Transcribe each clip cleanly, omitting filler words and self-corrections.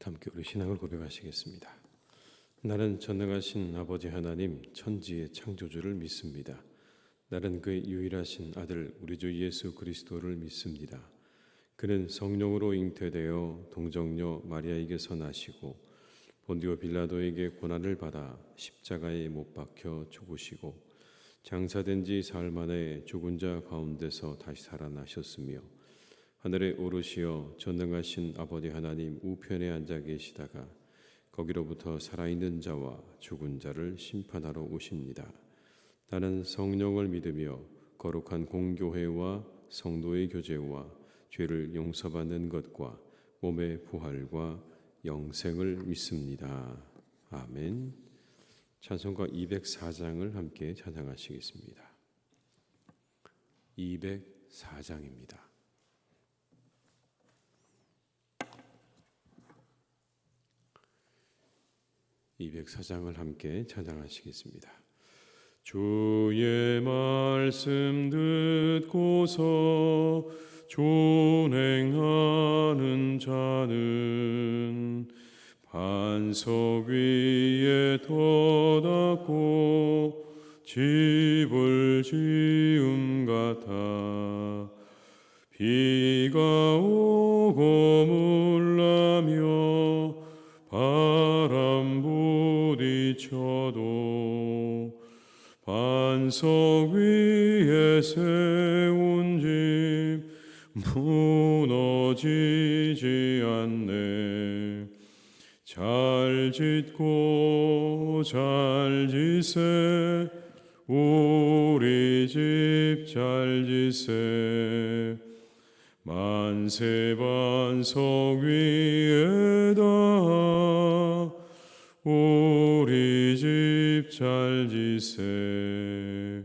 함께 우리 신앙을 고백하시겠습니다. 나는 전능하신 아버지 하나님 천지의 창조주를 믿습니다. 나는 그의 유일하신 아들 우리 주 예수 그리스도를 믿습니다. 그는 성령으로 잉태되어 동정녀 마리아에게서 나시고 본디오 빌라도에게 고난을 받아 십자가에 못 박혀 죽으시고 장사된 지 사흘 만에 죽은 자 가운데서 다시 살아나셨으며 하늘에 오르시어 전능하신 아버지 하나님 우편에 앉아 계시다가 거기로부터 살아있는 자와 죽은 자를 심판하러 오십니다. 나는 성령을 믿으며 거룩한 공교회와 성도의 교제와 죄를 용서받는 것과 몸의 부활과 영생을 믿습니다. 아멘. 찬송가 204장을 함께 찬양하시겠습니다. 204장입니다. 204장을 함께 찬양하시겠습니다. 주의 말씀 듣고서 준행하는 자는 반석 위에 터닫고 집을 지음 같아 비가 오고 물나며 바람 부딪혀도 반석 위에 세운 집 무너지지 않네. 잘 짓고 잘 지세 우리 집 잘 지세 만세 반석 위에다 우리 집 잘 지세.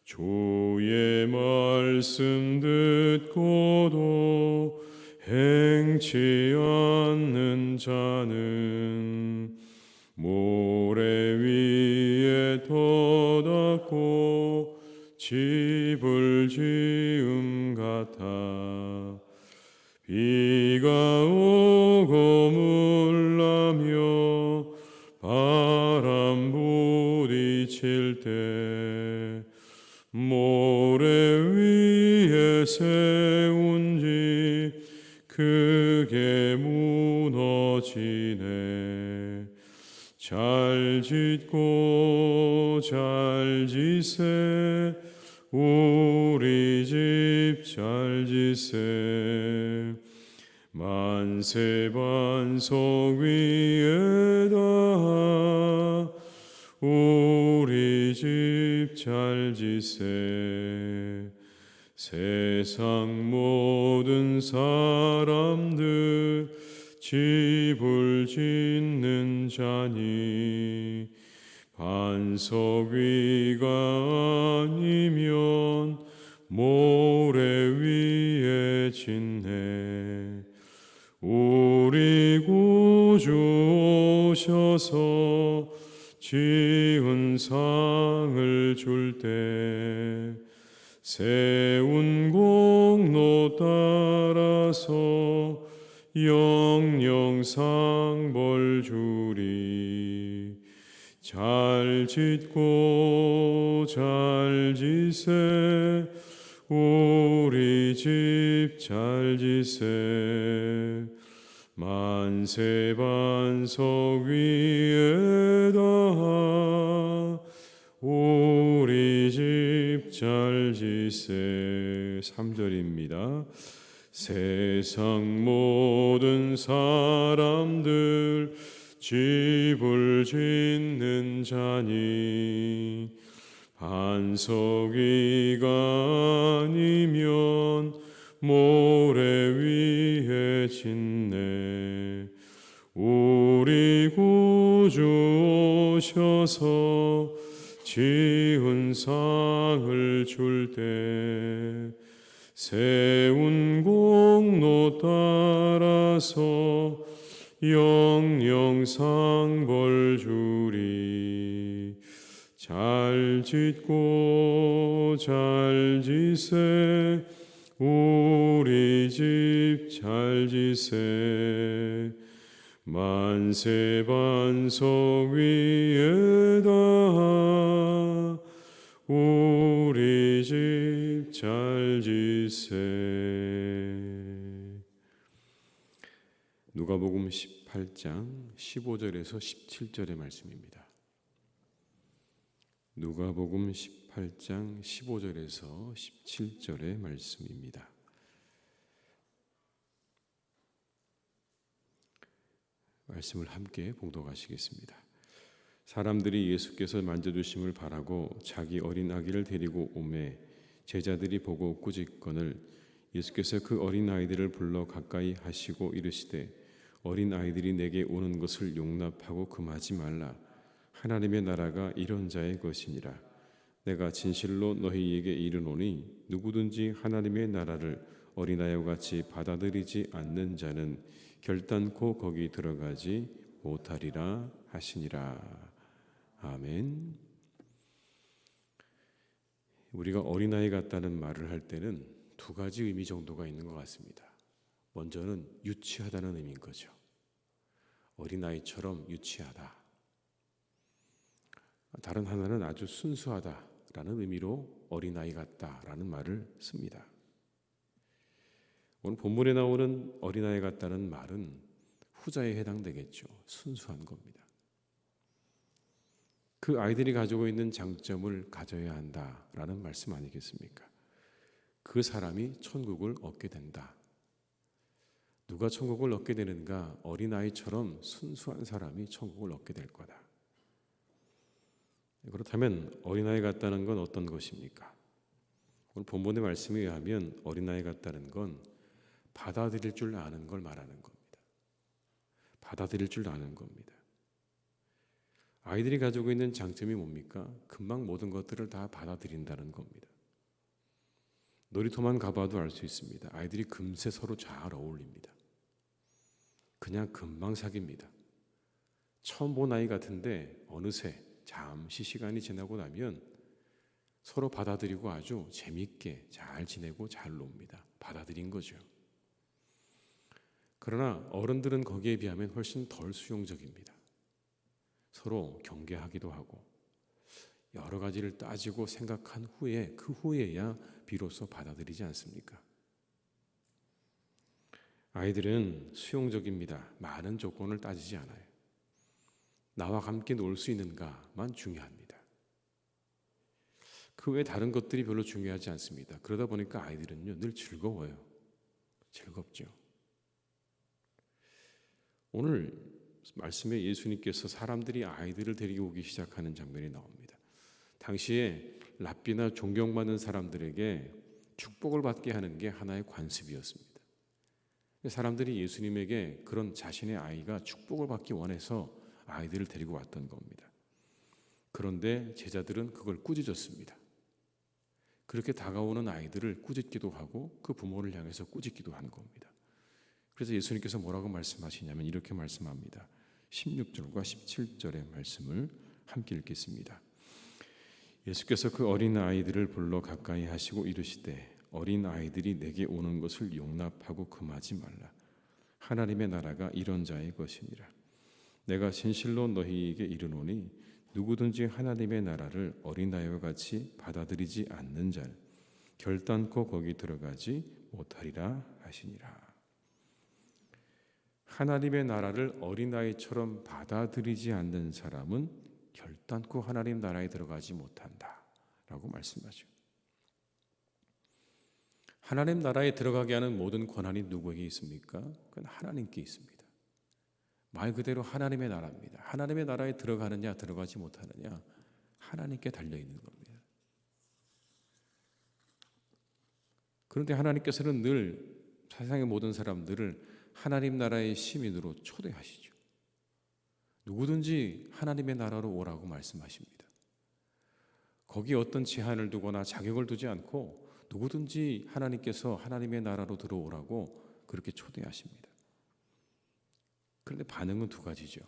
주의 말씀 듣고도 행치 않는 자는 모래 위에 터닫고 집을 지음 같아 비가 오고 물나며 바람 부딪힐 때 모래 위에 세운 집 크게 무너지네. 잘 짓고 잘 지세 우리 집 잘 지세 만세 반석 위에다 우리 집 잘 지세. 세상 모든 사람들 집을 짓는 자니 반석 위가 아니면 모래 위에 짓네. 우리 구주 오셔서 지은 상을 줄 때 세운 공로 따라서 영영 상벌 주리. 잘 짓고 잘 지세 우리 집 잘 지세 만세 반석 위에다 우리 집 잘 지세. 3절입니다. 세상 모든 사람들 집을 짓는 자니 반석 위가 아니면 모래 위에 짓네. 우리 구주 오셔서 지은 상을 줄 때 세운 공로 따라서 영영 상벌 주리. 잘 짓고 잘 지세 우리 집 잘 지세 만세 반석 위에다 우리 집 잘 지세. 누가복음 18장 15절에서 17절의 말씀입니다. 누가복음 18장 15절에서 17절의 말씀입니다. 말씀을 함께 봉독하시겠습니다. 사람들이 예수께서 만져주심을 바라고 자기 어린 아기를 데리고 오매 제자들이 보고 꾸짖거늘 예수께서 그 어린 아이들을 불러 가까이 하시고 이르시되 어린 아이들이 내게 오는 것을 용납하고 금하지 말라. 하나님의 나라가 이런 자의 것이니라. 내가 진실로 너희에게 이르노니 누구든지 하나님의 나라를 어린아이와 같이 받아들이지 않는 자는 결단코 거기 들어가지 못하리라 하시니라. 아멘. 우리가 어린아이 같다는 말을 할 때는 두 가지 의미 정도가 있는 것 같습니다. 먼저는 유치하다는 의미인 거죠. 어린아이처럼 유치하다. 다른 하나는 아주 순수하다라는 의미로 어린아이 같다라는 말을 씁니다. 오늘 본문에 나오는 어린아이 같다는 말은 후자에 해당되겠죠. 순수한 겁니다. 그 아이들이 가지고 있는 장점을 가져야 한다라는 말씀 아니겠습니까? 그 사람이 천국을 얻게 된다. 누가 천국을 얻게 되는가? 어린아이처럼 순수한 사람이 천국을 얻게 될 거다. 그렇다면 어린아이 같다는 건 어떤 것입니까? 오늘 본문의 말씀에 의하면 어린아이 같다는 건 받아들일 줄 아는 걸 말하는 겁니다. 받아들일 줄 아는 겁니다. 아이들이 가지고 있는 장점이 뭡니까? 금방 모든 것들을 다 받아들인다는 겁니다. 놀이터만 가봐도 알 수 있습니다. 아이들이 금세 서로 잘 어울립니다. 그냥 금방 사귀입니다. 처음 본 아이 같은데 어느새 잠시 시간이 지나고 나면 서로 받아들이고 아주 재미있게 잘 지내고 잘 놉니다. 받아들인 거죠. 그러나 어른들은 거기에 비하면 훨씬 덜 수용적입니다. 서로 경계하기도 하고 여러 가지를 따지고 생각한 후에 그 후에야 비로소 받아들이지 않습니까? 아이들은 수용적입니다. 많은 조건을 따지지 않아요. 나와 함께 놀 수 있는가만 중요합니다. 그 외 다른 것들이 별로 중요하지 않습니다. 그러다 보니까 아이들은요 늘 즐거워요. 즐겁죠. 오늘 말씀에 예수님께서 사람들이 아이들을 데리고 오기 시작하는 장면이 나옵니다. 당시에 랍비나 존경받는 사람들에게 축복을 받게 하는 게 하나의 관습이었습니다. 사람들이 예수님에게 그런 자신의 아이가 축복을 받기 원해서 아이들을 데리고 왔던 겁니다. 그런데 제자들은 그걸 꾸짖었습니다. 그렇게 다가오는 아이들을 꾸짖기도 하고 그 부모를 향해서 꾸짖기도 하는 겁니다. 그래서 예수님께서 뭐라고 말씀하시냐면 이렇게 말씀합니다. 16절과 17절의 말씀을 함께 읽겠습니다. 예수께서 그 어린 아이들을 불러 가까이 하시고 이르시되 어린 아이들이 내게 오는 것을 용납하고 금하지 말라. 하나님의 나라가 이런 자의 것이니라. 내가 진실로 너희에게 이르노니 누구든지 하나님의 나라를 어린아이와 같이 받아들이지 않는 자는 결단코 거기 들어가지 못하리라 하시니라. 하나님의 나라를 어린아이처럼 받아들이지 않는 사람은 결단코 하나님 나라에 들어가지 못한다라고 말씀하죠. 하나님 나라에 들어가게 하는 모든 권한이 누구에게 있습니까? 그건 하나님께 있습니다. 말 그대로 하나님의 나라입니다. 하나님의 나라에 들어가느냐 들어가지 못하느냐 하나님께 달려있는 겁니다. 그런데 하나님께서는 늘 세상의 모든 사람들을 하나님 나라의 시민으로 초대하시죠. 누구든지 하나님의 나라로 오라고 말씀하십니다. 거기에 어떤 제한을 두거나 자격을 두지 않고 누구든지 하나님께서 하나님의 나라로 들어오라고 그렇게 초대하십니다. 그런데 반응은 두 가지죠.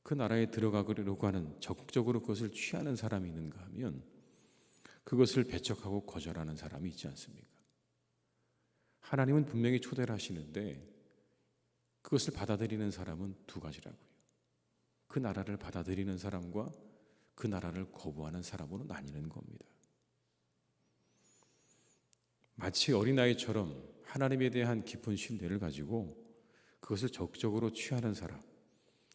그 나라에 들어가려고 하는 적극적으로 그것을 취하는 사람이 있는가 하면 그것을 배척하고 거절하는 사람이 있지 않습니까? 하나님은 분명히 초대를 하시는데 그것을 받아들이는 사람은 두 가지라고요. 그 나라를 받아들이는 사람과 그 나라를 거부하는 사람으로 나뉘는 겁니다. 마치 어린아이처럼 하나님에 대한 깊은 신뢰를 가지고 그것을 적극적으로 취하는 사람,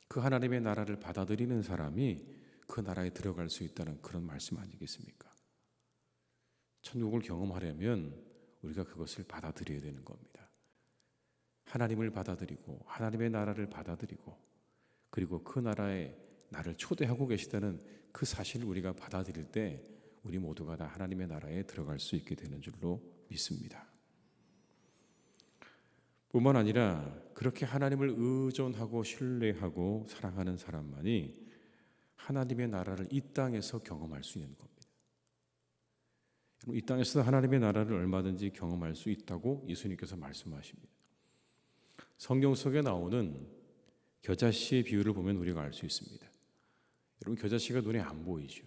그 하나님의 나라를 받아들이는 사람이 그 나라에 들어갈 수 있다는 그런 말씀 아니겠습니까? 천국을 경험하려면 우리가 그것을 받아들여야 되는 겁니다. 하나님을 받아들이고 하나님의 나라를 받아들이고 그리고 그 나라에 나를 초대하고 계시다는 그 사실을 우리가 받아들일 때 우리 모두가 다 하나님의 나라에 들어갈 수 있게 되는 줄로 믿습니다. 뿐만 아니라 그렇게 하나님을 의존하고 신뢰하고 사랑하는 사람만이 하나님의 나라를 이 땅에서 경험할 수 있는 겁니다. 이 땅에서 하나님의 나라를 얼마든지 경험할 수 있다고 예수님께서 말씀하십니다. 성경 속에 나오는 겨자씨의 비유를 보면 우리가 알 수 있습니다. 여러분, 겨자씨가 눈에 안 보이죠.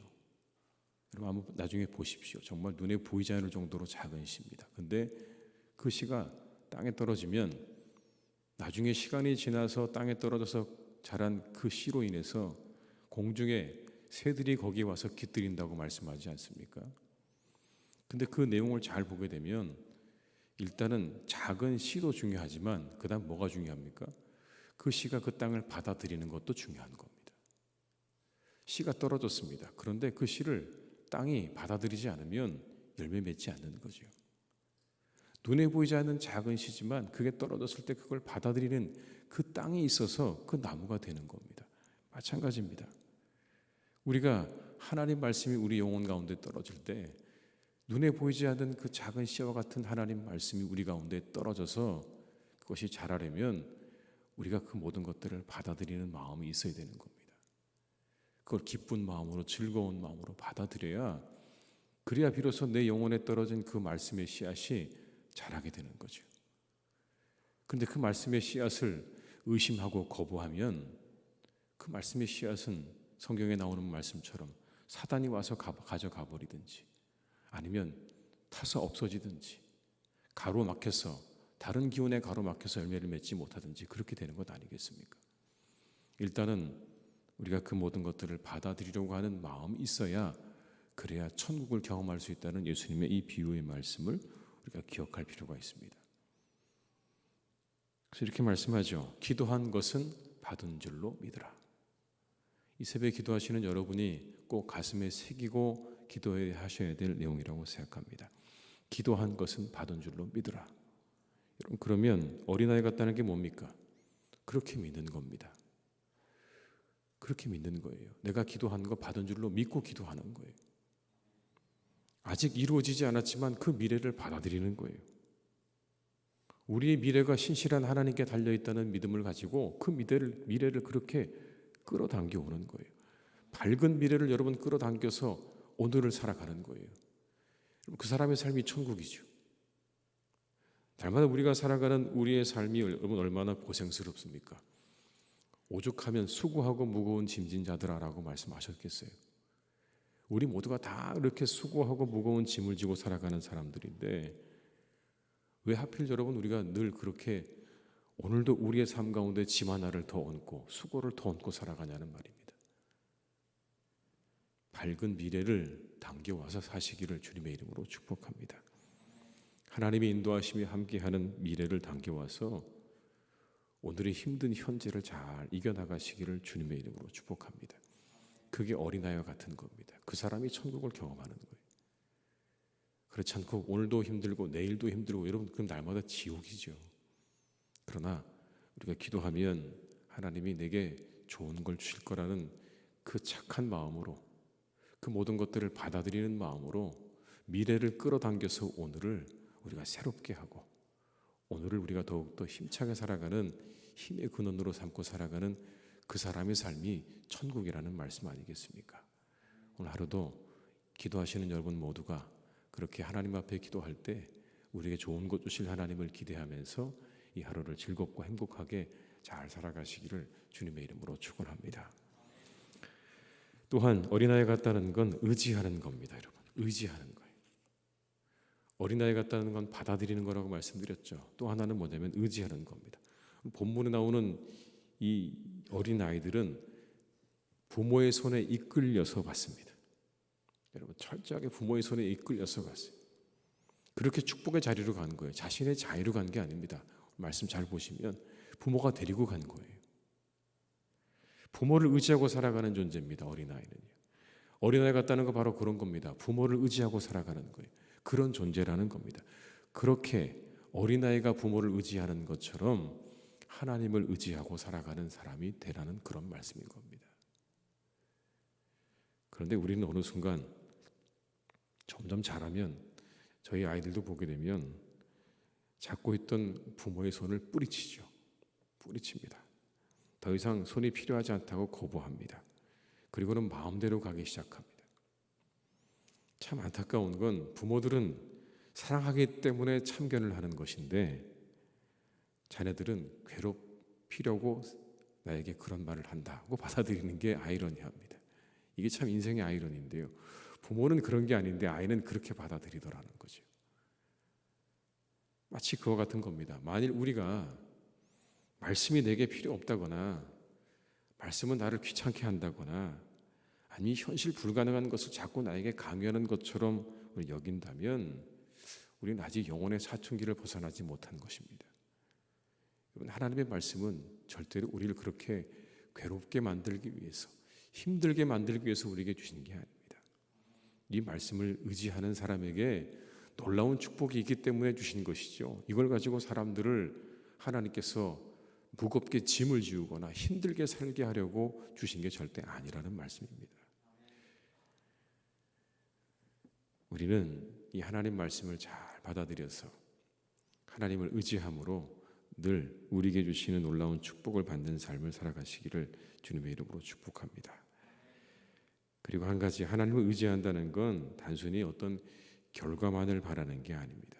여러분 한번 나중에 보십시오. 정말 눈에 보이지 않을 정도로 작은 씨입니다. 근데 그 씨가 땅에 떨어지면 나중에 시간이 지나서 땅에 떨어져서 자란 그 씨로 인해서 공중에 새들이 거기에 와서 깃들인다고 말씀하지 않습니까? 근데 그 내용을 잘 보게 되면 일단은 작은 씨도 중요하지만 그 다음 뭐가 중요합니까? 그 씨가 그 땅을 받아들이는 것도 중요한 겁니다. 씨가 떨어졌습니다. 그런데 그 씨를 땅이 받아들이지 않으면 열매 맺지 않는 거죠. 눈에 보이지 않는 작은 씨지만 그게 떨어졌을 때 그걸 받아들이는 그 땅이 있어서 그 나무가 되는 겁니다. 마찬가지입니다. 우리가 하나님 말씀이 우리 영혼 가운데 떨어질 때 눈에 보이지 않는 그 작은 씨와 같은 하나님 말씀이 우리 가운데 떨어져서 그것이 자라려면 우리가 그 모든 것들을 받아들이는 마음이 있어야 되는 겁니다. 그걸 기쁜 마음으로 즐거운 마음으로 받아들여야 그래야 비로소 내 영혼에 떨어진 그 말씀의 씨앗이 자라게 되는 거죠. 그런데 그 말씀의 씨앗을 의심하고 거부하면 그 말씀의 씨앗은 성경에 나오는 말씀처럼 사단이 와서 가져가 버리든지 아니면 타서 없어지든지 가로막혀서 다른 기운에 가로막혀서 열매를 맺지 못하든지 그렇게 되는 것 아니겠습니까? 일단은 우리가 그 모든 것들을 받아들이려고 하는 마음이 있어야 그래야 천국을 경험할 수 있다는 예수님의 이 비유의 말씀을 우리가 기억할 필요가 있습니다. 그래서 이렇게 말씀하죠. 기도한 것은 받은 줄로 믿으라. 이 새벽에 기도하시는 여러분이 꼭 가슴에 새기고 기도하셔야 될 내용이라고 생각합니다. 기도한 것은 받은 줄로 믿으라. 여러분, 그러면 어린아이 같다는 게 뭡니까? 그렇게 믿는 겁니다. 그렇게 믿는 거예요. 내가 기도한 거 받은 줄로 믿고 기도하는 거예요. 아직 이루어지지 않았지만 그 미래를 받아들이는 거예요. 우리의 미래가 신실한 하나님께 달려있다는 믿음을 가지고 그 미래를 그렇게 끌어당겨 오는 거예요. 밝은 미래를 여러분 끌어당겨서 오늘을 살아가는 거예요. 그 사람의 삶이 천국이죠. 날마다 우리가 살아가는 우리의 삶이 여러분 얼마나 고생스럽습니까? 오죽하면 수고하고 무거운 짐진 자들아라고 말씀하셨겠어요. 우리 모두가 다 이렇게 수고하고 무거운 짐을 지고 살아가는 사람들인데 왜 하필 여러분 우리가 늘 그렇게 오늘도 우리의 삶 가운데 짐 하나를 더 얹고 수고를 더 얹고 살아가냐는 말입니다. 밝은 미래를 당겨와서 사시기를 주님의 이름으로 축복합니다. 하나님의 인도하심이 함께하는 미래를 당겨와서 오늘의 힘든 현재를 잘 이겨나가시기를 주님의 이름으로 축복합니다. 그게 어린아이와 같은 겁니다. 그 사람이 천국을 경험하는 거예요. 그렇지 않고 오늘도 힘들고 내일도 힘들고 여러분 그럼 날마다 지옥이죠. 그러나 우리가 기도하면 하나님이 내게 좋은 걸 주실 거라는 그 착한 마음으로 그 모든 것들을 받아들이는 마음으로 미래를 끌어당겨서 오늘을 우리가 새롭게 하고 오늘을 우리가 더욱더 힘차게 살아가는 힘의 근원으로 삼고 살아가는 그 사람의 삶이 천국이라는 말씀 아니겠습니까? 오늘 하루도 기도하시는 여러분 모두가 그렇게 하나님 앞에 기도할 때 우리에게 좋은 것 주실 하나님을 기대하면서 이 하루를 즐겁고 행복하게 잘 살아가시기를 주님의 이름으로 축원합니다. 또한 어린아이 같다는 건 의지하는 겁니다. 여러분, 의지하는 거예요. 어린아이 같다는 건 받아들이는 거라고 말씀드렸죠. 또 하나는 뭐냐면 의지하는 겁니다. 본문에 나오는 이 어린 아이들은 부모의 손에 이끌려서 갔습니다. 여러분, 철저하게 부모의 손에 이끌려서 갔어요. 그렇게 축복의 자리로 간 거예요. 자신의 자유로 간 게 아닙니다. 말씀 잘 보시면 부모가 데리고 간 거예요. 부모를 의지하고 살아가는 존재입니다. 어린아이는요. 어린아이 같다는 거 바로 그런 겁니다. 부모를 의지하고 살아가는 거예요. 그런 존재라는 겁니다. 그렇게 어린아이가 부모를 의지하는 것처럼 하나님을 의지하고 살아가는 사람이 되라는 그런 말씀인 겁니다. 그런데 우리는 어느 순간 점점 자라면 저희 아이들도 보게 되면 잡고 있던 부모의 손을 뿌리치죠. 뿌리칩니다. 더 이상 손이 필요하지 않다고 거부합니다. 그리고는 마음대로 가기 시작합니다. 참 안타까운 건 부모들은 사랑하기 때문에 참견을 하는 것인데 자녀들은 괴롭히려고 나에게 그런 말을 한다고 받아들이는 게 아이러니합니다. 이게 참 인생의 아이러니인데요. 부모는 그런 게 아닌데 아이는 그렇게 받아들이더라는 거죠. 마치 그와 같은 겁니다. 만일 우리가 말씀이 내게 필요 없다거나 말씀은 나를 귀찮게 한다거나 아니 현실 불가능한 것을 자꾸 나에게 강요하는 것처럼 여긴다면 우리는 아직 영혼의 사춘기를 벗어나지 못한 것입니다. 여러분, 하나님의 말씀은 절대로 우리를 그렇게 괴롭게 만들기 위해서, 힘들게 만들기 위해서 우리에게 주신 게 아닙니다. 이 말씀을 의지하는 사람에게 놀라운 축복이 있기 때문에 주신 것이죠. 이걸 가지고 사람들을 하나님께서 무겁게 짐을 지우거나 힘들게 살게 하려고 주신 게 절대 아니라는 말씀입니다. 우리는 이 하나님 말씀을 잘 받아들여서 하나님을 의지함으로 늘 우리에게 주시는 놀라운 축복을 받는 삶을 살아가시기를 주님의 이름으로 축복합니다. 그리고 한 가지, 하나님을 의지한다는 건 단순히 어떤 결과만을 바라는 게 아닙니다.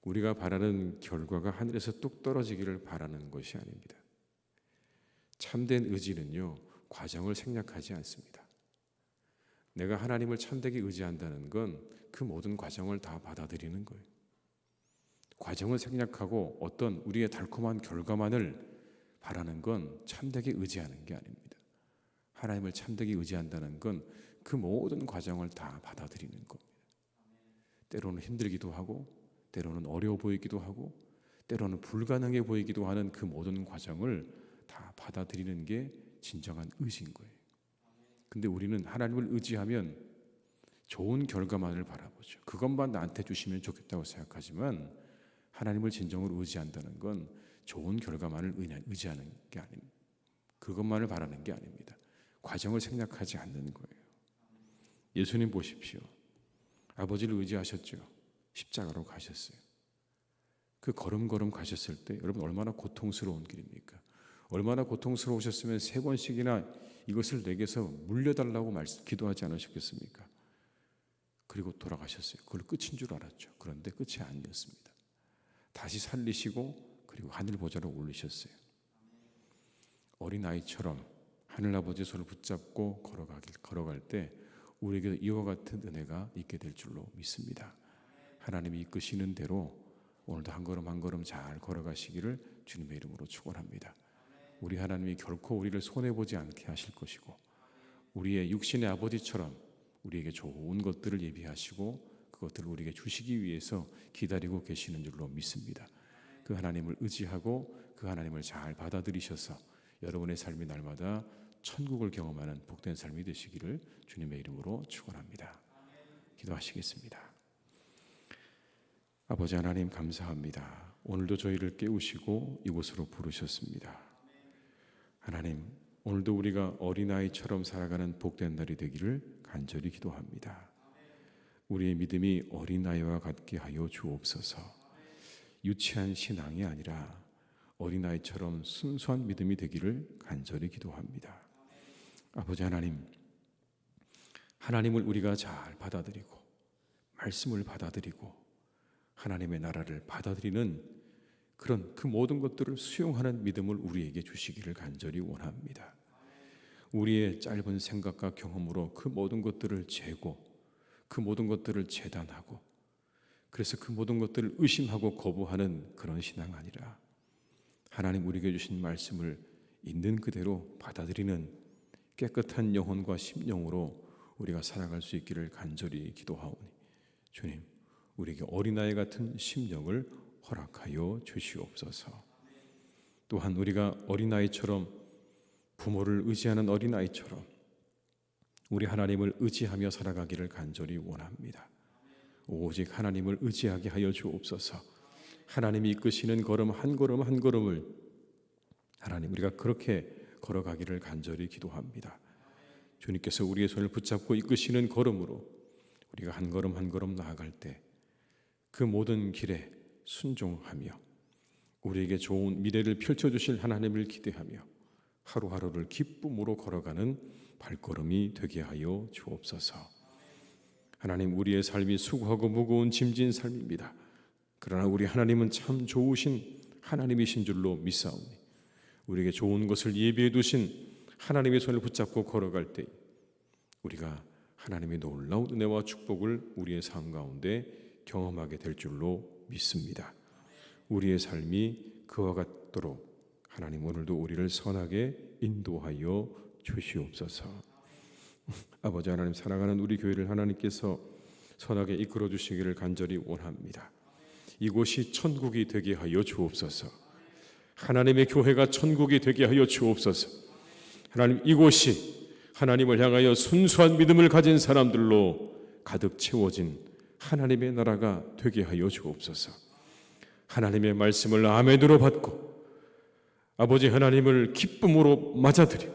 우리가 바라는 결과가 하늘에서 뚝 떨어지기를 바라는 것이 아닙니다. 참된 의지는요, 과정을 생략하지 않습니다. 내가 하나님을 참되게 의지한다는 건 그 모든 과정을 다 받아들이는 거예요. 과정을 생략하고 어떤 우리의 달콤한 결과만을 바라는 건 참되게 의지하는 게 아닙니다. 하나님을 참되게 의지한다는 건 그 모든 과정을 다 받아들이는 겁니다. 때로는 힘들기도 하고 때로는 어려워 보이기도 하고 때로는 불가능해 보이기도 하는 그 모든 과정을 다 받아들이는 게 진정한 의지인 거예요. 근데 우리는 하나님을 의지하면 좋은 결과만을 바라보죠. 그것만 나한테 주시면 좋겠다고 생각하지만 하나님을 진정으로 의지한다는 건 좋은 결과만을 의지하는 게 아닙니다. 그것만을 바라는 게 아닙니다. 과정을 생략하지 않는 거예요. 예수님 보십시오. 아버지를 의지하셨죠. 십자가로 가셨어요. 그 걸음걸음 가셨을 때 여러분 얼마나 고통스러운 길입니까? 얼마나 고통스러우셨으면 3번씩이나 이것을 내게서 물려달라고 기도하지 않으셨겠습니까? 그리고 돌아가셨어요. 그걸 끝인 줄 알았죠. 그런데 끝이 아니었습니다. 다시 살리시고 그리고 하늘 보좌로 올리셨어요. 어린아이처럼 하늘아버지의 손을 붙잡고 걸어갈 때 우리에게 이와 같은 은혜가 있게 될 줄로 믿습니다. 하나님이 이끄시는 대로 오늘도 한 걸음 한 걸음 잘 걸어가시기를 주님의 이름으로 축원합니다. 우리 하나님이 결코 우리를 손해보지 않게 하실 것이고 우리의 육신의 아버지처럼 우리에게 좋은 것들을 예비하시고 그것들을 우리에게 주시기 위해서 기다리고 계시는 줄로 믿습니다. 그 하나님을 의지하고 그 하나님을 잘 받아들이셔서 여러분의 삶이 날마다 천국을 경험하는 복된 삶이 되시기를 주님의 이름으로 축원합니다. 기도하시겠습니다. 아버지 하나님 감사합니다. 오늘도 저희를 깨우시고 이곳으로 부르셨습니다. 하나님, 오늘도 우리가 어린아이처럼 살아가는 복된 날이 되기를 간절히 기도합니다. 우리의 믿음이 어린아이와 같게 하여 주옵소서. 유치한 신앙이 아니라 어린아이처럼 순수한 믿음이 되기를 간절히 기도합니다. 아버지 하나님, 하나님을 우리가 잘 받아들이고 말씀을 받아들이고 하나님의 나라를 받아들이는 그런 그 모든 것들을 수용하는 믿음을 우리에게 주시기를 간절히 원합니다. 우리의 짧은 생각과 경험으로 그 모든 것들을 재고 그 모든 것들을 재단하고 그래서 그 모든 것들을 의심하고 거부하는 그런 신앙 아니라 하나님 우리에게 주신 말씀을 있는 그대로 받아들이는 깨끗한 영혼과 심령으로 우리가 살아갈 수 있기를 간절히 기도하오니 주님, 우리에게 어린아이 같은 심령을 허락하여 주시옵소서. 또한 우리가 어린아이처럼 부모를 의지하는 어린아이처럼 우리 하나님을 의지하며 살아가기를 간절히 원합니다. 오직 하나님을 의지하게 하여 주옵소서. 하나님이 이끄시는 걸음 한 걸음 한 걸음을 하나님 우리가 그렇게 걸어가기를 간절히 기도합니다. 주님께서 우리의 손을 붙잡고 이끄시는 걸음으로 우리가 한 걸음 한 걸음 나아갈 때 그 모든 길에 순종하며 우리에게 좋은 미래를 펼쳐주실 하나님을 기대하며 하루하루를 기쁨으로 걸어가는 발걸음이 되게 하여 주옵소서. 하나님, 우리의 삶이 수고하고 무거운 짐진 삶입니다. 그러나 우리 하나님은 참 좋으신 하나님이신 줄로 믿사오니 우리에게 좋은 것을 예비해 두신 하나님의 손을 붙잡고 걸어갈 때 우리가 하나님의 놀라운 은혜와 축복을 우리의 삶 가운데 경험하게 될 줄로 믿습니다. 우리의 삶이 그와 같도록 하나님 오늘도 우리를 선하게 인도하여 주시옵소서. 아버지 하나님, 사랑하는 우리 교회를 하나님께서 선하게 이끌어 주시기를 간절히 원합니다. 이곳이 천국이 되게 하여 주옵소서. 하나님의 교회가 천국이 되게 하여 주옵소서. 하나님, 이곳이 하나님을 향하여 순수한 믿음을 가진 사람들로 가득 채워진 하나님의 나라가 되게 하여 주옵소서. 하나님의 말씀을 아멘으로 받고 아버지 하나님을 기쁨으로 맞아들여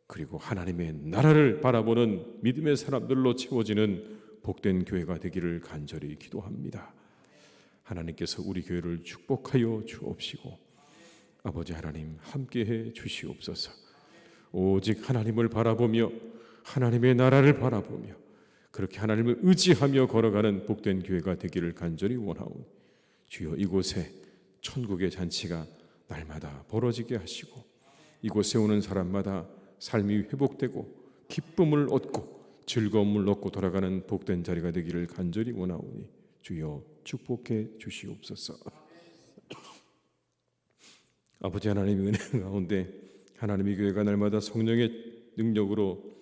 그리고 하나님의 나라를 바라보는 믿음의 사람들로 채워지는 복된 교회가 되기를 간절히 기도합니다. 하나님께서 우리 교회를 축복하여 주옵시고 아버지 하나님 함께해 주시옵소서. 오직 하나님을 바라보며 하나님의 나라를 바라보며 그렇게 하나님을 의지하며 걸어가는 복된 교회가 되기를 간절히 원하오니 주여, 이곳에 천국의 잔치가 날마다 벌어지게 하시고 이곳에 오는 사람마다 삶이 회복되고 기쁨을 얻고 즐거움을 얻고 돌아가는 복된 자리가 되기를 간절히 원하오니 주여 축복해 주시옵소서. 아버지 하나님의 은혜 가운데 하나님의 교회가 날마다 성령의 능력으로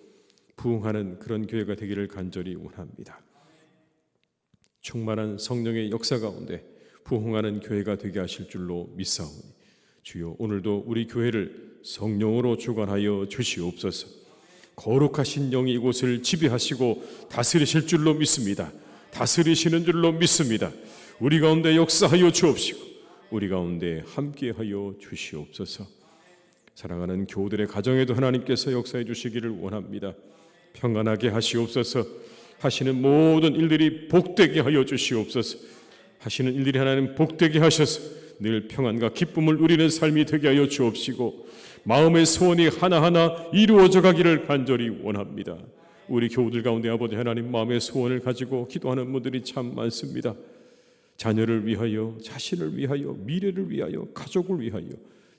부흥하는 그런 교회가 되기를 간절히 원합니다. 충만한 성령의 역사 가운데 부흥하는 교회가 되게 하실 줄로 믿사오니 주여, 오늘도 우리 교회를 성령으로 주관하여 주시옵소서. 거룩하신 영이 이곳을 지배하시고 다스리실 줄로 믿습니다. 다스리시는 줄로 믿습니다. 우리 가운데 역사하여 주옵시고 우리 가운데 함께하여 주시옵소서. 사랑하는 교우들의 가정에도 하나님께서 역사해 주시기를 원합니다. 평안하게 하시옵소서. 하시는 모든 일들이 복되게 하여 주시옵소서. 하시는 일들이 하나님 복되게 하셔서 늘 평안과 기쁨을 누리는 삶이 되게 하여 주옵시고 마음의 소원이 하나하나 이루어져 가기를 간절히 원합니다. 우리 교우들 가운데 아버지 하나님, 마음의 소원을 가지고 기도하는 분들이 참 많습니다. 자녀를 위하여, 자신을 위하여, 미래를 위하여, 가족을 위하여,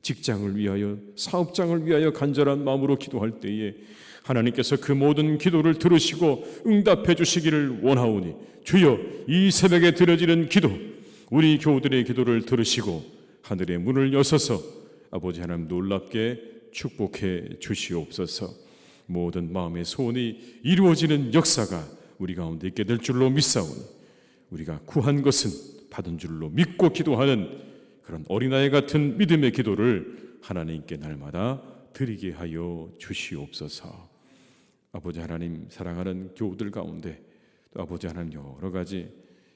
직장을 위하여, 사업장을 위하여 간절한 마음으로 기도할 때에 하나님께서 그 모든 기도를 들으시고 응답해 주시기를 원하오니 주여, 이 새벽에 드려지는 기도, 우리 교우들의 기도를 들으시고 하늘의 문을 여셔서 아버지 하나님 놀랍게 축복해 주시옵소서. 모든 마음의 소원이 이루어지는 역사가 우리 가운데 있게 될 줄로 믿사오니 우리가 구한 것은 받은 줄로 믿고 기도하는 그런 어린아이 같은 믿음의 기도를 하나님께 날마다 드리게 하여 주시옵소서. 아버지 하나님, 사랑하는 교우들 가운데 또 아버지 하나님 여러 가지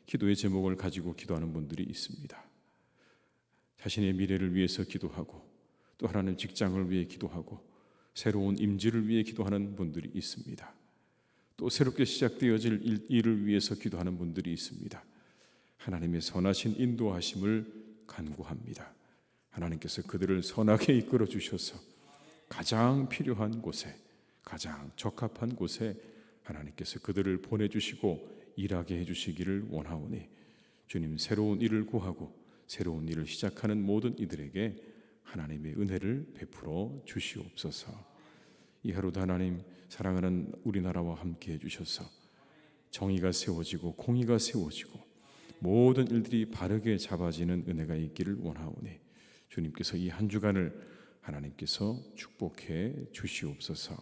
기도의 제목을 가지고 기도하는 분들이 있습니다. 자신의 미래를 위해서 기도하고 또 하나님 직장을 위해 기도하고 새로운 임지를 위해 기도하는 분들이 있습니다. 또 새롭게 시작되어질 일을 위해서 기도하는 분들이 있습니다. 하나님의 선하신 인도하심을 간구합니다. 하나님께서 그들을 선하게 이끌어 주셔서 가장 필요한 곳에, 가장 적합한 곳에 하나님께서 그들을 보내주시고 일하게 해주시기를 원하오니 주님, 새로운 일을 구하고 새로운 일을 시작하는 모든 이들에게 하나님의 은혜를 베풀어 주시옵소서. 이 하루도 하나님, 사랑하는 우리나라와 함께 해주셔서 정의가 세워지고 공의가 세워지고 모든 일들이 바르게 잡아지는 은혜가 있기를 원하오니 주님께서 이 한 주간을 하나님께서 축복해 주시옵소서.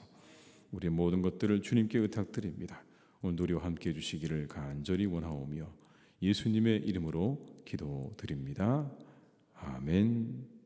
우리의 모든 것들을 주님께 의탁드립니다. 오늘 우리와 함께 해주시기를 간절히 원하오며 예수님의 이름으로 기도드립니다. 아멘.